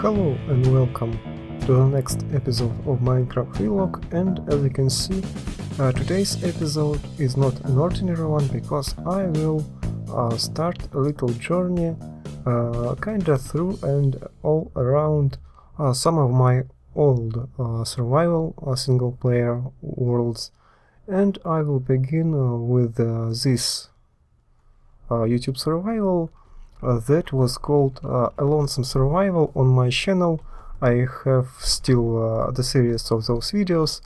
Hello and welcome to the next episode of Minecraft Vlog, and as you can see, today's episode is not an ordinary one because I will start a little journey kinda through and all around some of my old survival single player worlds, and I will begin with this YouTube survival that was called A Lonesome Survival on my channel. I have still the series of those videos.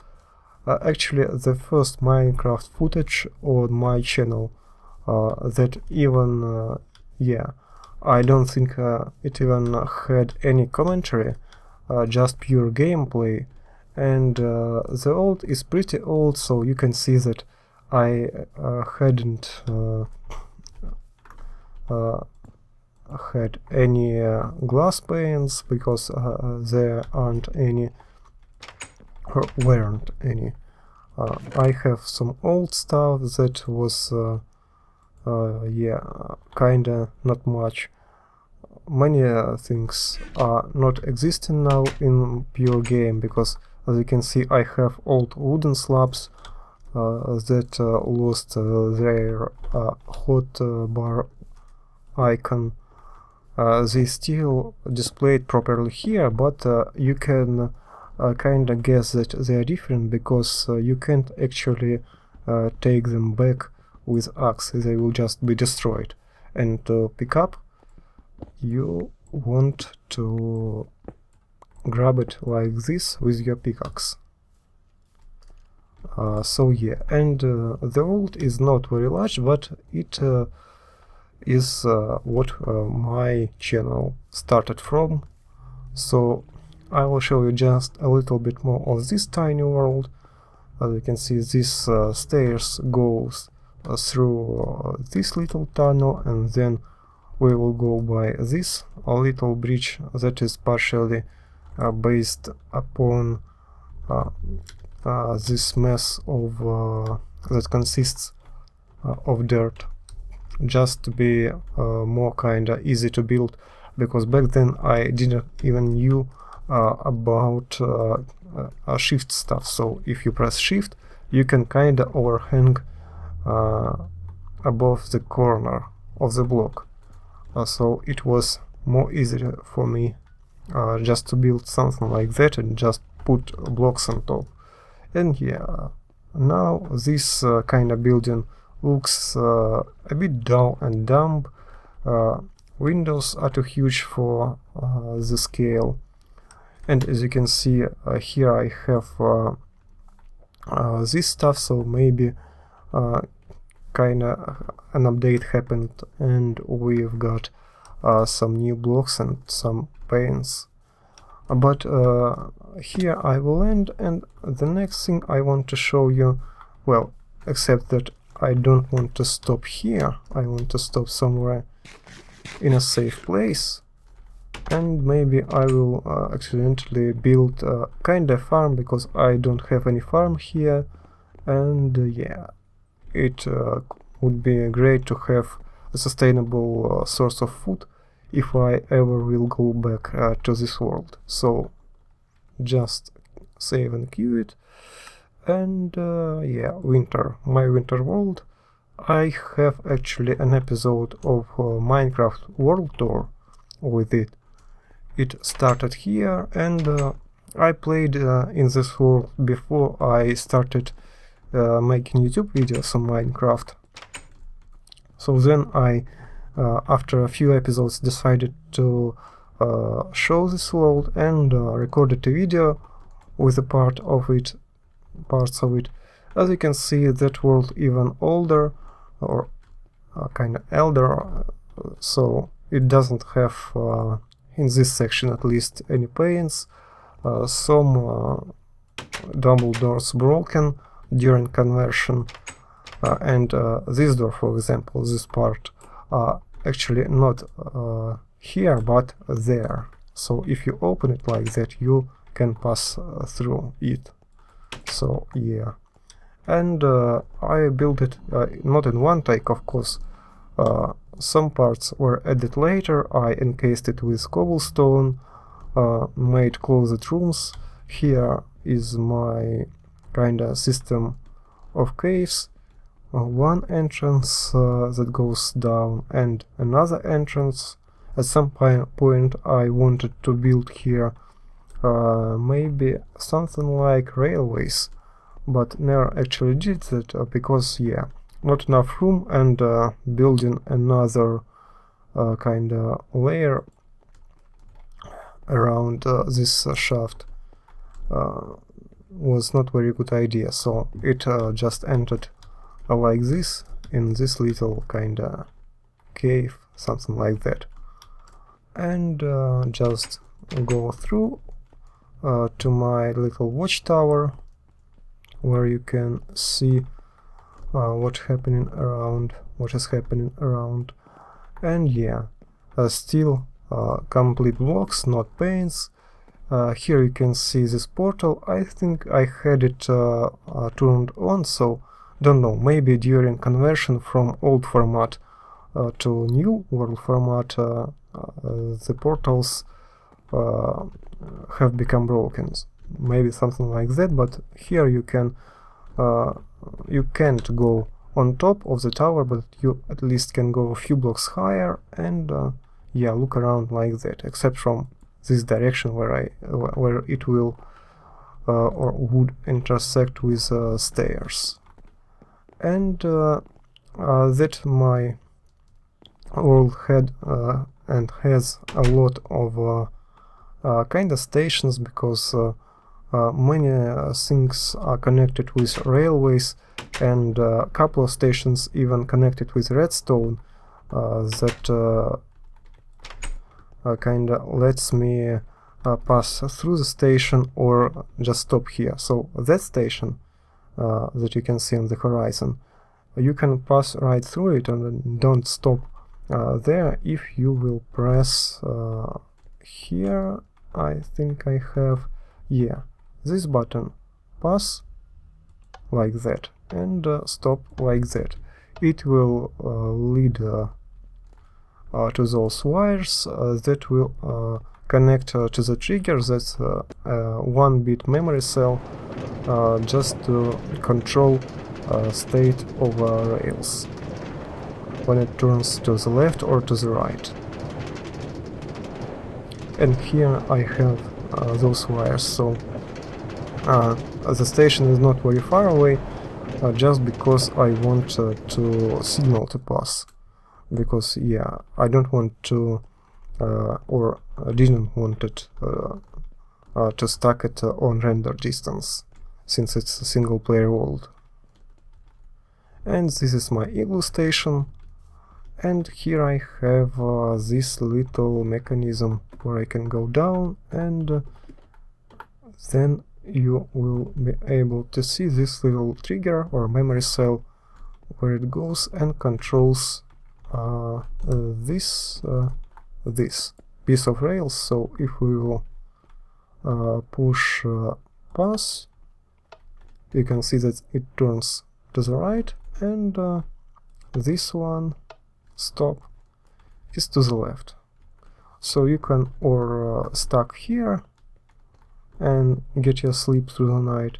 Actually, the first Minecraft footage on my channel that even, I don't think it even had any commentary, just pure gameplay. And the old is pretty old, so you can see that I hadn't had any glass panes because there aren't any, or weren't any. I have some old stuff that was kinda not much. Many things are not existing now in pure game because, as you can see, I have old wooden slabs that lost their hot bar icon. They still displayed properly here, but you can kinda guess that they are different because you can't actually take them back with axe. They will just be destroyed. And to pick up, you want to grab it like this with your pickaxe. And the world is not very large, but it is what my channel started from. So I will show you just a little bit more of this tiny world. As you can see, this stairs goes through this little tunnel, and then we will go by this little bridge that is partially based upon this mess of that consists of dirt, just to be more kinda easy to build, because back then I didn't even knew about shift stuff. So if you press shift, you can kinda overhang above the corner of the block. So it was more easy for me just to build something like that and just put blocks on top. And now this kind of building looks a bit dull and dumb. Windows are too huge for the scale, and as you can see here I have this stuff, so maybe kinda an update happened and we've got some new blocks and some panes. But here I will end, and the next thing I want to show you, well, except that I don't want to stop here, I want to stop somewhere in a safe place, and maybe I will accidentally build kinda farm because I don't have any farm here, and it would be great to have a sustainable source of food if I ever will go back to this world. So just save and queue it. And winter, my winter world. I have actually an episode of Minecraft World Tour with it. It started here, and I played in this world before I started making YouTube videos on Minecraft. So then I, after a few episodes, decided to show this world and recorded a video with a parts of it. As you can see, that world even older, or kinda elder, so it doesn't have in this section at least any panes. Some double doors broken during conversion, and this door, for example, this part, actually not here but there. So if you open it like that, you can pass through it. So and I built it not in one take, of course. Some parts were added later. I encased it with cobblestone, made closed rooms. Here is my kinda system of caves. One entrance that goes down and another entrance. At some point I wanted to build here maybe something like railways, but never actually did that because, yeah, not enough room, and building another kinda layer around this shaft was not very good idea, so it just ended like this, in this little kinda cave, something like that. And just go through to my little watchtower, where you can see what is happening around. And yeah, still complete blocks, not panes. Here you can see this portal. I think I had it turned on, so don't know, maybe during conversion from old format to new world format the portals have become broken, maybe something like that. But here you can't go on top of the tower, but you at least can go a few blocks higher, and yeah, look around like that, except from this direction where it will or would intersect with stairs. And that my world had and has a lot of kind of stations, because many things are connected with railways, and a couple of stations even connected with redstone that kind of lets me pass through the station or just stop here. So that station that you can see on the horizon, you can pass right through it and don't stop there if you will press here. I think I have, yeah, this button, pass like that, and stop like that. It will lead to those wires that will connect to the trigger. That's 1-bit memory cell just to control state of rails when it turns to the left or to the right. And here I have those wires, so the station is not very far away, just because I want to signal to pass, because yeah, I don't want to or didn't want it to stack it on render distance, since it's a single player world. And this is my igloo station, and here I have this little mechanism where I can go down, and then you will be able to see this little trigger or memory cell where it goes and controls this piece of rails. So if we will push pass, you can see that it turns to the right, and this one, stop, is to the left. So you can or stuck here and get your sleep through the night,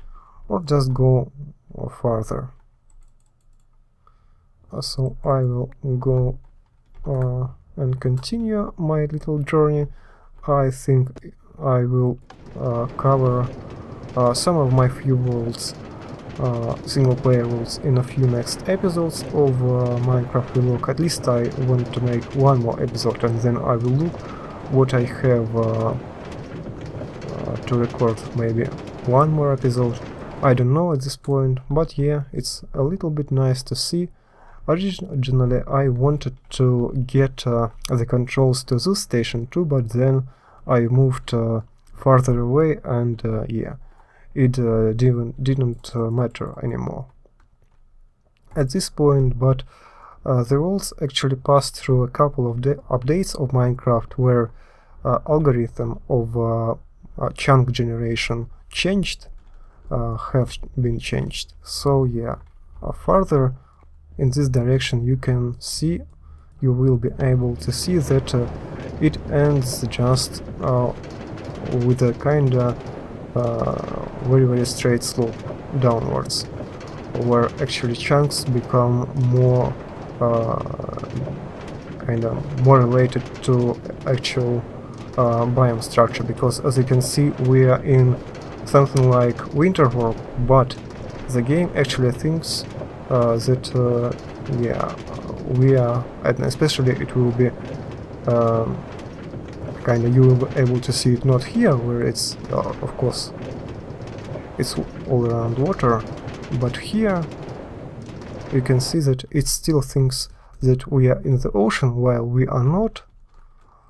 or just go farther. So I will go and continue my little journey. I think I will cover some of my few worlds, single player worlds, in a few next episodes of Minecraft Vlog. At least I want to make one more episode, and then I will look what I have to record. Maybe one more episode, I don't know at this point, but yeah, it's a little bit nice to see. Originally I wanted to get the controls to this station too, but then I moved farther away, and yeah, it didn't matter anymore at this point. But the rules actually passed through a couple of updates of Minecraft, where algorithm of chunk generation have been changed. So yeah, further in this direction you will be able to see that it ends just with a kinda very straight slope downwards, where actually chunks become more kinda more related to actual biome structure, because as you can see we are in something like winter world, but the game actually thinks that yeah, we are, and especially it will be kinda, you will be able to see it not here where it's of course it's all around water, but here you can see that it still thinks that we are in the ocean while we are not.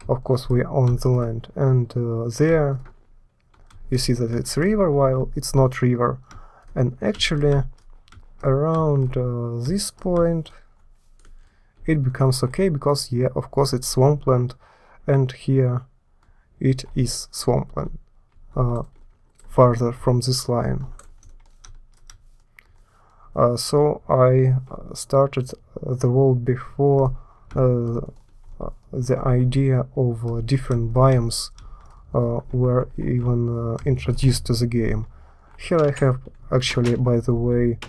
Of course we are on the land, and there you see that it's river while it's not river. And actually around this point it becomes okay, because yeah, of course it's swampland, and here it is swampland farther from this line. So I started the world before the idea of different biomes were even introduced to the game. Here I have actually, by the way,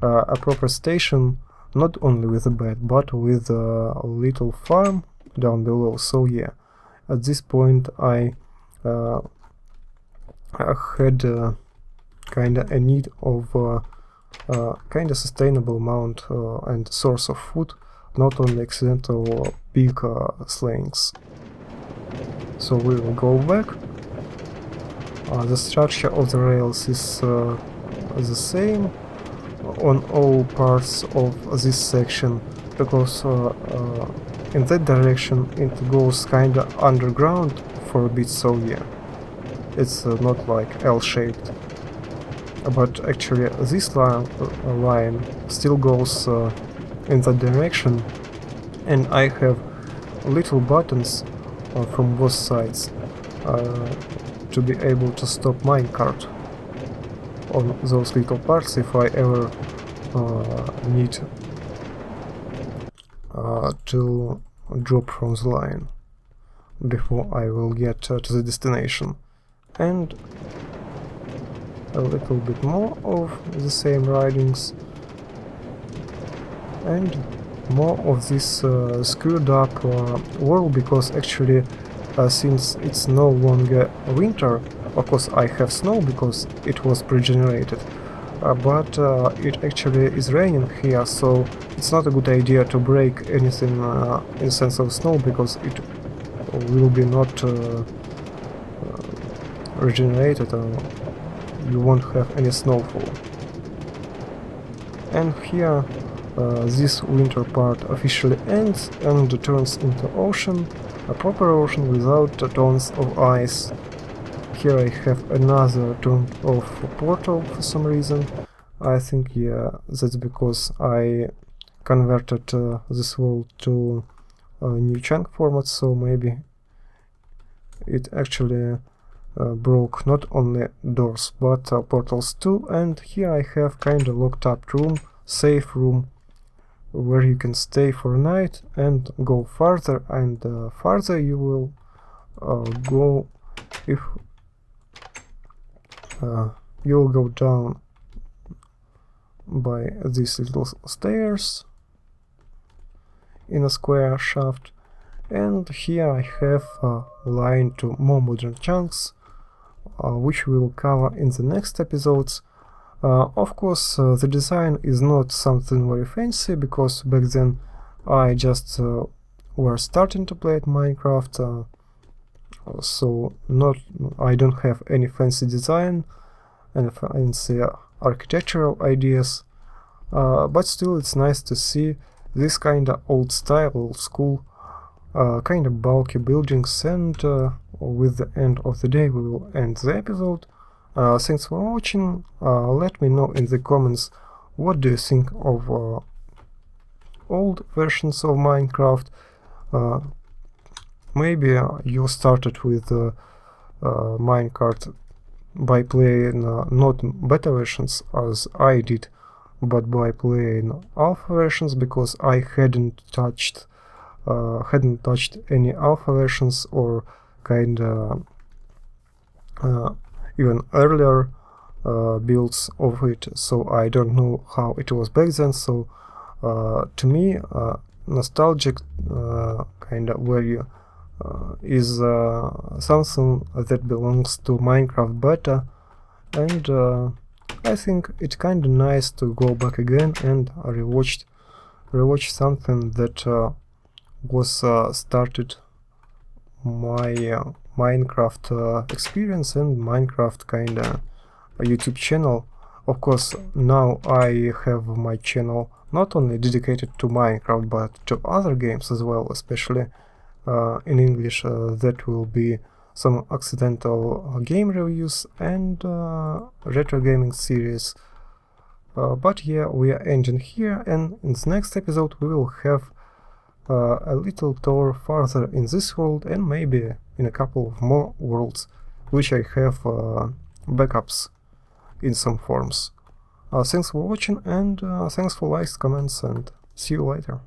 a proper station, not only with a bed, but with a little farm down below. So yeah, at this point I had kinda a need of kinda sustainable amount and source of food, not only accidental pig slayings. So we will go back. The structure of the rails is the same on all parts of this section, because in that direction it goes kinda underground for a bit, so yeah, it's not like L-shaped. But actually this line still goes in that direction, and I have little buttons from both sides to be able to stop minecart on those little parts if I ever need to drop from the line before I will get to the destination. And a little bit more of the same writings, and more of this screwed up world, because actually since it's no longer winter, of course I have snow because it was pre-generated, but it actually is raining here, so it's not a good idea to break anything in sense of snow, because it will be not regenerated, or you won't have any snowfall. And here this winter part officially ends and turns into ocean, a proper ocean without tons of ice. Here I have another turn off portal for some reason. I think, yeah, that's because I converted this world to a new chunk format, so maybe it actually broke not only doors but portals too. And here I have kinda locked up room, safe room, where you can stay for a night and go farther, and farther you will go if you will go down by these little stairs in a square shaft. And here I have a line to more modern chunks, which we will cover in the next episodes. Of course, the design is not something very fancy, because back then I just were starting to play at Minecraft, so I don't have any fancy design and fancy architectural ideas, but still it's nice to see this kinda old style, old school, kinda bulky buildings. And with the end of the day we will end the episode. Thanks for watching. Let me know in the comments what do you think of old versions of Minecraft. Maybe you started with Minecraft by playing not beta versions as I did, but by playing alpha versions, because I hadn't touched any alpha versions, or kinda even earlier builds of it, so I don't know how it was back then. So to me, nostalgic kind of value is something that belongs to Minecraft beta, and I think it's kinda nice to go back again and rewatch something that was started my Minecraft experience and Minecraft kinda a YouTube channel. Of course, now I have my channel not only dedicated to Minecraft but to other games as well, especially in English. That will be some accidental game reviews and retro gaming series. But yeah, we are ending here, and in the next episode we will have a little tour further in this world and maybe in a couple of more worlds, which I have backups in some forms. Thanks for watching, and thanks for likes, comments, and see you later.